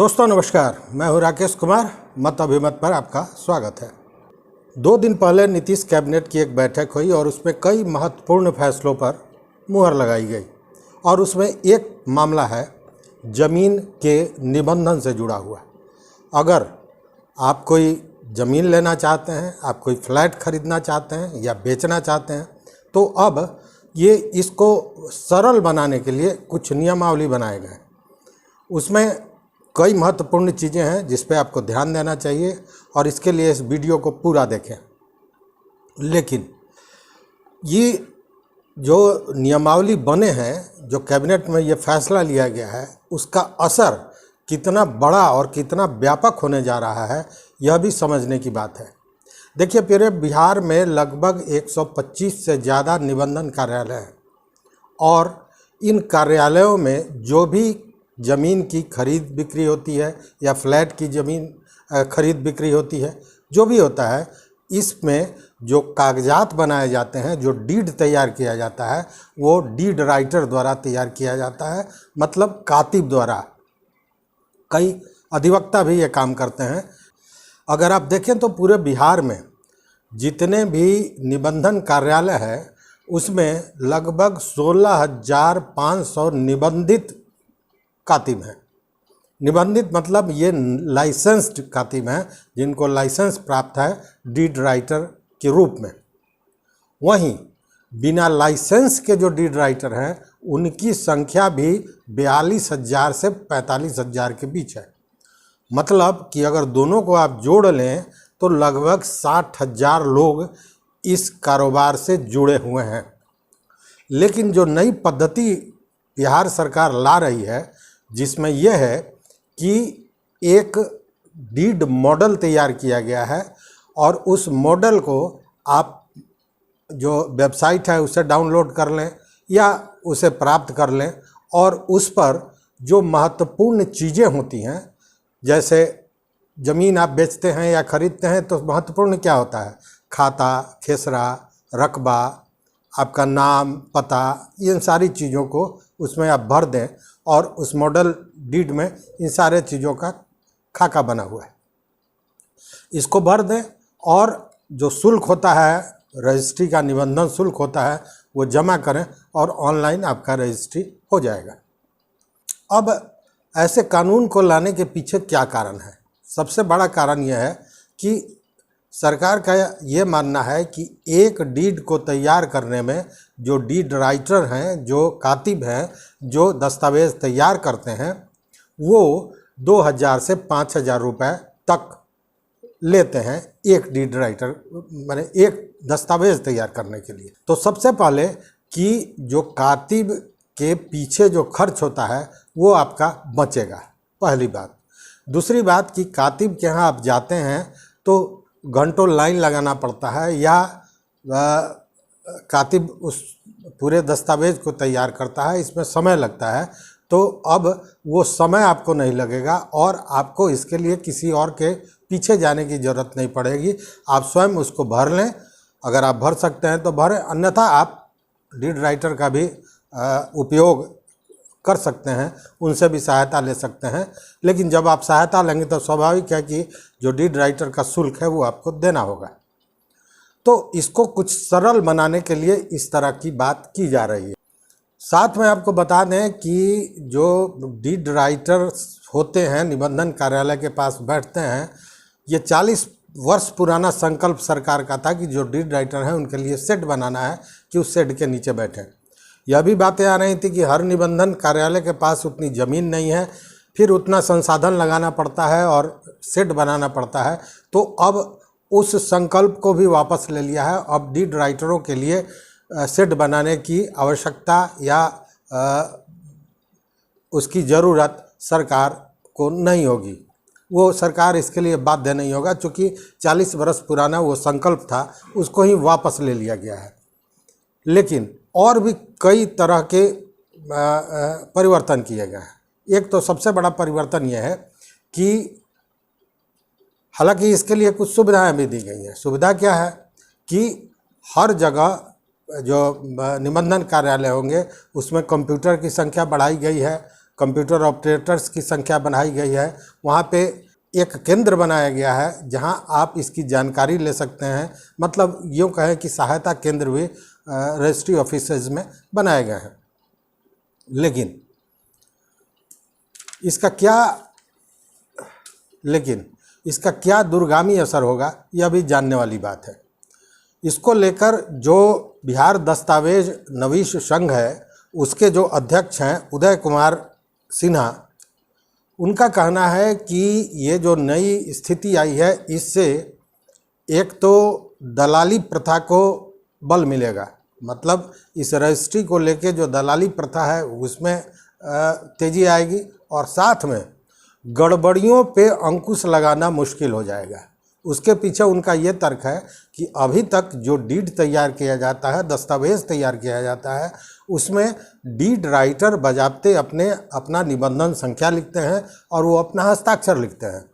दोस्तों नमस्कार, मैं हूं राकेश कुमार। मत अभिमत पर आपका स्वागत है। 2 दिन पहले नीतीश कैबिनेट की एक बैठक हुई और उसमें कई महत्वपूर्ण फैसलों पर मुहर लगाई गई और उसमें एक मामला है ज़मीन के निबंधन से जुड़ा हुआ। अगर आप कोई ज़मीन लेना चाहते हैं, आप कोई फ्लैट खरीदना चाहते हैं या बेचना चाहते हैं, तो अब ये इसको सरल बनाने के लिए कुछ नियमावली बनाए गए। उसमें कई महत्वपूर्ण चीज़ें हैं जिस पे आपको ध्यान देना चाहिए और इसके लिए इस वीडियो को पूरा देखें। लेकिन ये जो नियमावली बने हैं, जो कैबिनेट में ये फैसला लिया गया है, उसका असर कितना बड़ा और कितना व्यापक होने जा रहा है, यह भी समझने की बात है। देखिए, पूरे बिहार में लगभग 125 से ज़्यादा निबंधन कार्यालय हैं और इन कार्यालयों में जो भी ज़मीन की खरीद बिक्री होती है या फ्लैट की ज़मीन खरीद बिक्री होती है, जो भी होता है, इसमें जो कागजात बनाए जाते हैं, जो डीड तैयार किया जाता है, वो डीड राइटर द्वारा तैयार किया जाता है, मतलब कातिब द्वारा। कई अधिवक्ता भी ये काम करते हैं। अगर आप देखें तो पूरे बिहार में जितने भी निबंधन कार्यालय हैं, उसमें लगभग 16,500 निबंधित कातिब हैं। निबंधित मतलब ये लाइसेंस्ड कातिब हैं जिनको लाइसेंस प्राप्त है डीड राइटर के रूप में। वहीं बिना लाइसेंस के जो डीड राइटर हैं, उनकी संख्या भी 42,000 से 45,000 के बीच है। मतलब कि अगर दोनों को आप जोड़ लें तो लगभग 60,000 लोग इस कारोबार से जुड़े हुए हैं। लेकिन जो नई पद्धति बिहार सरकार ला रही है, जिसमें यह है कि एक डीड मॉडल तैयार किया गया है और उस मॉडल को आप जो वेबसाइट है उससे डाउनलोड कर लें या उसे प्राप्त कर लें और उस पर जो महत्वपूर्ण चीज़ें होती हैं, जैसे ज़मीन आप बेचते हैं या ख़रीदते हैं तो महत्वपूर्ण क्या होता है, खाता, खेसरा, रकबा, आपका नाम, पता, इन सारी चीज़ों को उसमें आप भर दें और उस मॉडल डीड में इन सारे चीज़ों का खाका बना हुआ है, इसको भर दें और जो शुल्क होता है, रजिस्ट्री का निबंधन शुल्क होता है, वो जमा करें और ऑनलाइन आपका रजिस्ट्री हो जाएगा। अब ऐसे कानून को लाने के पीछे क्या कारण है? सबसे बड़ा कारण यह है कि सरकार का ये मानना है कि एक डीड को तैयार करने में जो डीड राइटर हैं, जो कातिब हैं, जो दस्तावेज़ तैयार करते हैं, वो 2,000 से 5,000 रुपये तक लेते हैं एक डीड राइटर, माने एक दस्तावेज़ तैयार करने के लिए। तो सबसे पहले कि जो कातिब के पीछे जो खर्च होता है वो आपका बचेगा, पहली बात। दूसरी बात कि कातिब के यहाँ आप जाते हैं तो घंटों लाइन लगाना पड़ता है या कातिब उस पूरे दस्तावेज़ को तैयार करता है, इसमें समय लगता है। तो अब वो समय आपको नहीं लगेगा और आपको इसके लिए किसी और के पीछे जाने की ज़रूरत नहीं पड़ेगी। आप स्वयं उसको भर लें, अगर आप भर सकते हैं तो भरें, अन्यथा आप डीड राइटर का भी उपयोग कर सकते हैं, उनसे भी सहायता ले सकते हैं। लेकिन जब आप सहायता लेंगे तो स्वाभाविक है कि जो डीड राइटर का शुल्क है वो आपको देना होगा। तो इसको कुछ सरल बनाने के लिए इस तरह की बात की जा रही है। साथ में आपको बता दें कि जो डीड राइटर होते हैं, निबंधन कार्यालय के पास बैठते हैं, ये 40 वर्ष पुराना संकल्प सरकार का था कि जो डीड राइटर हैं उनके लिए शेड बनाना है कि उस शेड के नीचे बैठें। यह भी बातें आ रही थी कि हर निबंधन कार्यालय के पास उतनी ज़मीन नहीं है, फिर उतना संसाधन लगाना पड़ता है और शेड बनाना पड़ता है। तो अब उस संकल्प को भी वापस ले लिया है। अब डीड राइटरों के लिए शेड बनाने की आवश्यकता या उसकी ज़रूरत सरकार को नहीं होगी, वो सरकार इसके लिए बाध्य नहीं होगा, चूँकि 40 वर्ष पुराना वो संकल्प था, उसको ही वापस ले लिया गया है। लेकिन और भी कई तरह के परिवर्तन किए गए हैं। एक तो सबसे बड़ा परिवर्तन यह है कि हालांकि इसके लिए कुछ सुविधाएं भी दी गई हैं। सुविधा क्या है कि हर जगह जो निबंधन कार्यालय होंगे उसमें कंप्यूटर की संख्या बढ़ाई गई है, कंप्यूटर ऑपरेटर्स की संख्या बढ़ाई गई है, वहाँ पे एक केंद्र बनाया गया है जहां आप इसकी जानकारी ले सकते हैं। मतलब यूँ कहें कि सहायता केंद्र भी रजिस्ट्री ऑफिसेज में बनाए गए हैं। लेकिन इसका क्या दूरगामी असर होगा, यह भी जानने वाली बात है। इसको लेकर जो बिहार दस्तावेज नवीश संघ है, उसके जो अध्यक्ष हैं उदय कुमार सिन्हा, उनका कहना है कि ये जो नई स्थिति आई है, इससे एक तो दलाली प्रथा को बल मिलेगा। मतलब इस रजिस्ट्री को लेके जो दलाली प्रथा है उसमें तेज़ी आएगी, और साथ में गड़बड़ियों पे अंकुश लगाना मुश्किल हो जाएगा। उसके पीछे उनका ये तर्क है कि अभी तक जो डीड तैयार किया जाता है, दस्तावेज तैयार किया जाता है, उसमें डीड राइटर बजाबते अपना निबंधन संख्या लिखते हैं और वो अपना हस्ताक्षर लिखते हैं।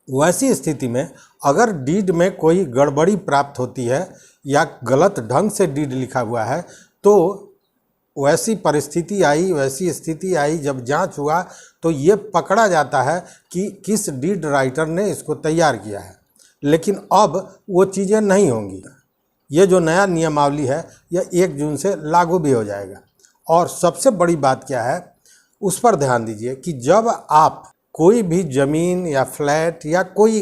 वैसी स्थिति में अगर डीड में कोई गड़बड़ी प्राप्त होती है या गलत ढंग से डीड लिखा हुआ है, तो वैसी स्थिति आई जब जांच हुआ तो ये पकड़ा जाता है कि किस डीड राइटर ने इसको तैयार किया है। लेकिन अब वो चीज़ें नहीं होंगी। ये जो नया नियमावली है यह 1 जून से लागू भी हो जाएगा। और सबसे बड़ी बात क्या है, उस पर ध्यान दीजिए कि जब आप कोई भी ज़मीन या फ्लैट या कोई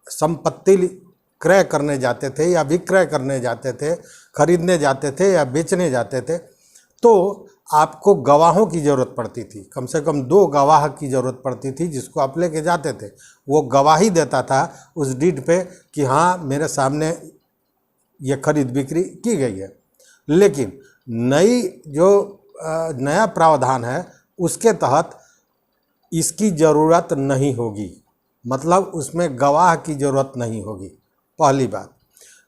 संपत्ति क्रय करने जाते थे या विक्रय करने जाते थे, खरीदने जाते थे या बेचने जाते थे, तो आपको गवाहों की ज़रूरत पड़ती थी। कम से कम 2 गवाह की ज़रूरत पड़ती थी, जिसको आप लेके जाते थे। वो गवाही देता था उस डीड पे कि हाँ, मेरे सामने ये खरीद बिक्री की गई है। लेकिन नया प्रावधान है, उसके तहत इसकी ज़रूरत नहीं होगी। मतलब उसमें गवाह की ज़रूरत नहीं होगी, पहली बात।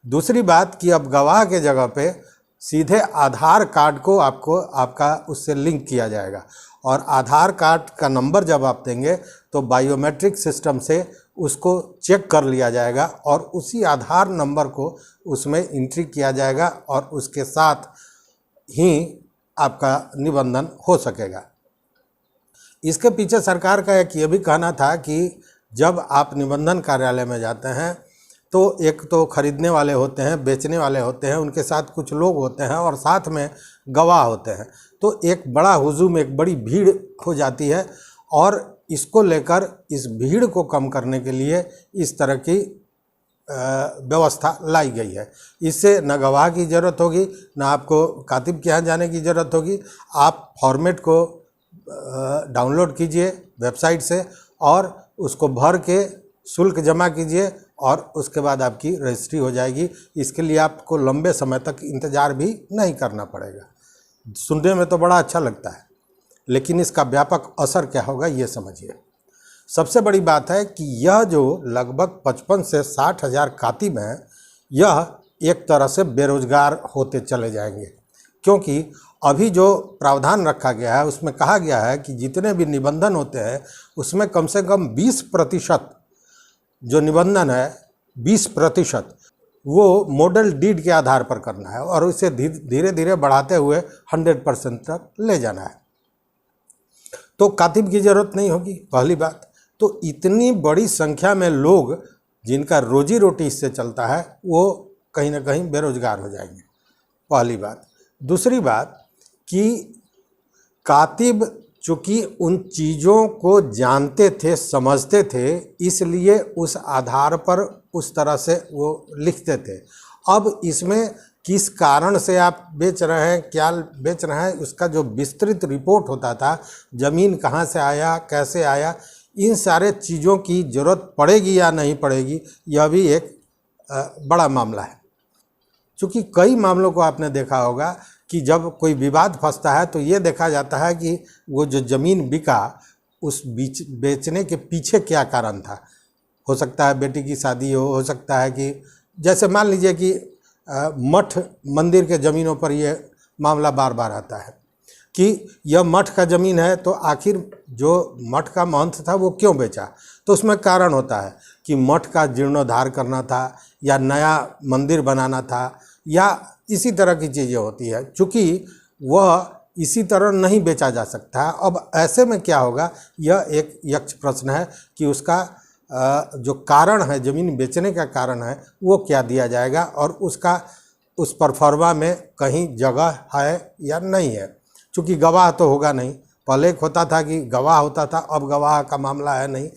दूसरी बात कि अब गवाह के जगह पे सीधे आधार कार्ड को आपका उससे लिंक किया जाएगा, और आधार कार्ड का नंबर जब आप देंगे तो बायोमेट्रिक सिस्टम से उसको चेक कर लिया जाएगा और उसी आधार नंबर को उसमें एंट्री किया जाएगा और उसके साथ ही आपका निबंधन हो सकेगा। इसके पीछे सरकार का एक ये भी कहना था कि जब आप निबंधन कार्यालय में जाते हैं तो एक तो खरीदने वाले होते हैं, बेचने वाले होते हैं, उनके साथ कुछ लोग होते हैं और साथ में गवाह होते हैं। तो एक बड़ा हुजूम, एक बड़ी भीड़ हो जाती है, और इसको लेकर इस भीड़ को कम करने के लिए इस तरह की व्यवस्था लाई गई है। इससे न गवाह की ज़रूरत होगी, न आपको कातिब के यहाँ जाने की ज़रूरत होगी। आप फॉर्मेट को डाउनलोड कीजिए वेबसाइट से और उसको भर के शुल्क जमा कीजिए और उसके बाद आपकी रजिस्ट्री हो जाएगी। इसके लिए आपको लंबे समय तक इंतज़ार भी नहीं करना पड़ेगा। सुनने में तो बड़ा अच्छा लगता है, लेकिन इसका व्यापक असर क्या होगा ये समझिए। सबसे बड़ी बात है कि यह जो लगभग 55 से 60 हज़ार कातिब हैं, यह एक तरह से बेरोजगार होते चले जाएंगे, क्योंकि अभी जो प्रावधान रखा गया है उसमें कहा गया है कि जितने भी निबंधन होते हैं उसमें कम से कम 20% जो निबंधन है 20% वो मॉडल डीड के आधार पर करना है और उसे धीरे धीरे बढ़ाते हुए 100% तक ले जाना है। तो कातिब की ज़रूरत नहीं होगी, पहली बात। तो इतनी बड़ी संख्या में लोग जिनका रोजी रोटी इससे चलता है वो कहीं ना कहीं बेरोजगार हो जाएंगे, पहली बात। दूसरी बात कि कातिब चूँकि उन चीज़ों को जानते थे, समझते थे, इसलिए उस आधार पर उस तरह से वो लिखते थे। अब इसमें किस कारण से आप बेच रहे हैं, क्या बेच रहे हैं, उसका जो विस्तृत रिपोर्ट होता था, ज़मीन कहाँ से आया, कैसे आया, इन सारे चीज़ों की ज़रूरत पड़ेगी या नहीं पड़ेगी, यह भी एक बड़ा मामला है। चूँकि कई मामलों को आपने देखा होगा कि जब कोई विवाद फंसता है तो ये देखा जाता है कि वो जो ज़मीन बिका उस बेचने के पीछे क्या कारण था। हो सकता है बेटी की शादी हो सकता है कि जैसे मान लीजिए कि मठ मंदिर के ज़मीनों पर ये मामला बार बार आता है कि यह मठ का ज़मीन है, तो आखिर जो मठ का महंत था वो क्यों बेचा। तो उसमें कारण होता है कि मठ का जीर्णोद्धार करना था या नया मंदिर बनाना था या इसी तरह की चीज़ें होती है। चूँकि वह इसी तरह नहीं बेचा जा सकता है। अब ऐसे में क्या होगा, यह एक यक्ष प्रश्न है कि उसका जो कारण है, ज़मीन बेचने का कारण है, वो क्या दिया जाएगा और उसका उस परफॉर्मा में कहीं जगह है या नहीं है। चूँकि गवाह तो होगा नहीं, पहले एक होता था कि गवाह होता था, अब गवाह का मामला है नहीं।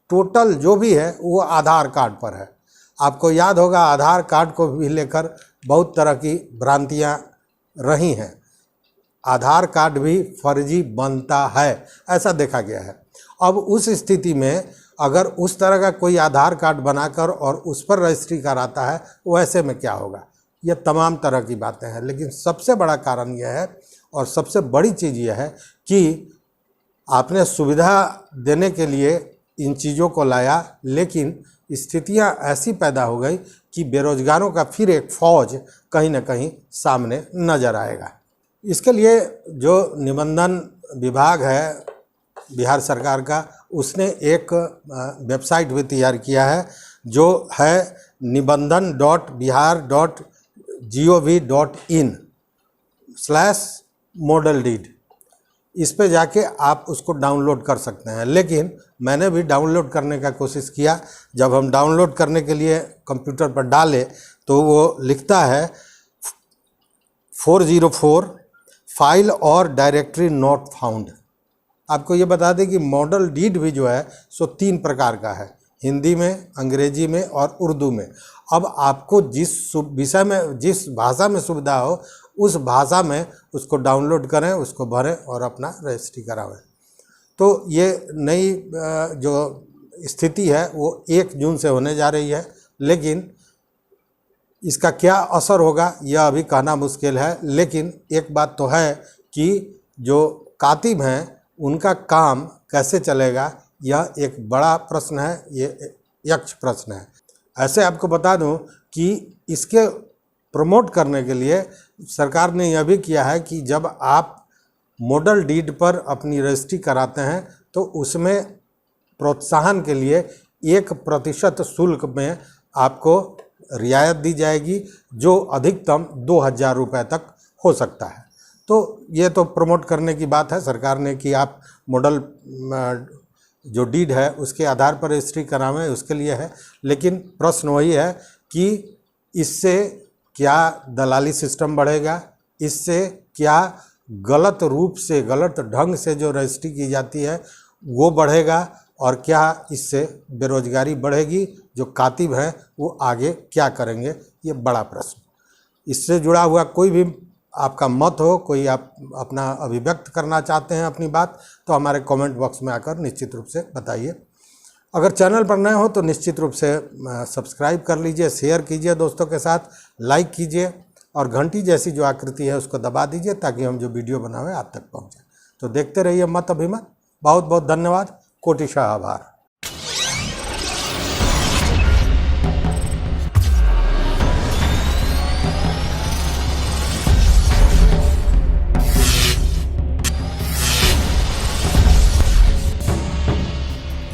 टोटल जो भी है वो आधार कार्ड पर है। आपको याद होगा आधार कार्ड को भी लेकर बहुत तरह की भ्रांतियाँ रही हैं। आधार कार्ड भी फर्जी बनता है, ऐसा देखा गया है। अब उस स्थिति में अगर उस तरह का कोई आधार कार्ड बनाकर और उस पर रजिस्ट्री कराता है, वैसे में क्या होगा, ये तमाम तरह की बातें हैं। लेकिन सबसे बड़ा कारण यह है और सबसे बड़ी चीज़ यह है कि आपने सुविधा देने के लिए इन चीज़ों को लाया, लेकिन स्थितियां ऐसी पैदा हो गई कि बेरोजगारों का फिर एक फौज कहीं ना कहीं सामने नज़र आएगा। इसके लिए जो निबंधन विभाग है बिहार सरकार का, उसने एक वेबसाइट भी तैयार किया है जो है nibandan.bihar.gov.in/model deed। इस पे जाके आप उसको डाउनलोड कर सकते हैं। लेकिन मैंने भी डाउनलोड करने का कोशिश किया। जब हम डाउनलोड करने के लिए कंप्यूटर पर डाले तो वो लिखता है 404 फाइल और डायरेक्टरी नॉट फाउंड। आपको ये बता दें कि मॉडल डीड भी जो है सो 3 प्रकार का है, हिंदी में, अंग्रेजी में और उर्दू में। अब आपको जिस विषय में, जिस भाषा में सुविधा हो, उस भाषा में उसको डाउनलोड करें, उसको भरें और अपना रजिस्ट्री करावें। तो ये नई जो स्थिति है वो 1 जून से होने जा रही है, लेकिन इसका क्या असर होगा यह अभी कहना मुश्किल है। लेकिन एक बात तो है कि जो कातिब हैं उनका काम कैसे चलेगा, यह एक बड़ा प्रश्न है, ये यक्ष प्रश्न है। ऐसे आपको बता दूं कि इसके प्रमोट करने के लिए सरकार ने यह भी किया है कि जब आप मॉडल डीड पर अपनी रजिस्ट्री कराते हैं तो उसमें प्रोत्साहन के लिए 1% शुल्क में आपको रियायत दी जाएगी, जो अधिकतम 2000 रुपये तक हो सकता है। तो ये तो प्रमोट करने की बात है सरकार ने कि आप मॉडल जो डीड है उसके आधार पर रजिस्ट्री करावें, उसके लिए है। लेकिन प्रश्न वही है कि इससे क्या दलाली सिस्टम बढ़ेगा, इससे क्या गलत रूप से, गलत ढंग से जो रजिस्ट्री की जाती है वो बढ़ेगा, और क्या इससे बेरोजगारी बढ़ेगी, जो कातिब हैं वो आगे क्या करेंगे, ये बड़ा प्रश्न। इससे जुड़ा हुआ कोई भी आपका मत हो, कोई आप अपना अभिव्यक्त करना चाहते हैं अपनी बात, तो हमारे कमेंट बॉक्स में आकर निश्चित रूप से बताइए। अगर चैनल पर नए हो तो निश्चित रूप से सब्सक्राइब कर लीजिए, शेयर कीजिए दोस्तों के साथ, लाइक कीजिए और घंटी जैसी जो आकृति है उसको दबा दीजिए ताकि हम जो वीडियो बनावें आप तक पहुँचे। तो देखते रहिए मत अभिमत। बहुत बहुत धन्यवाद, कोटिशः आभार।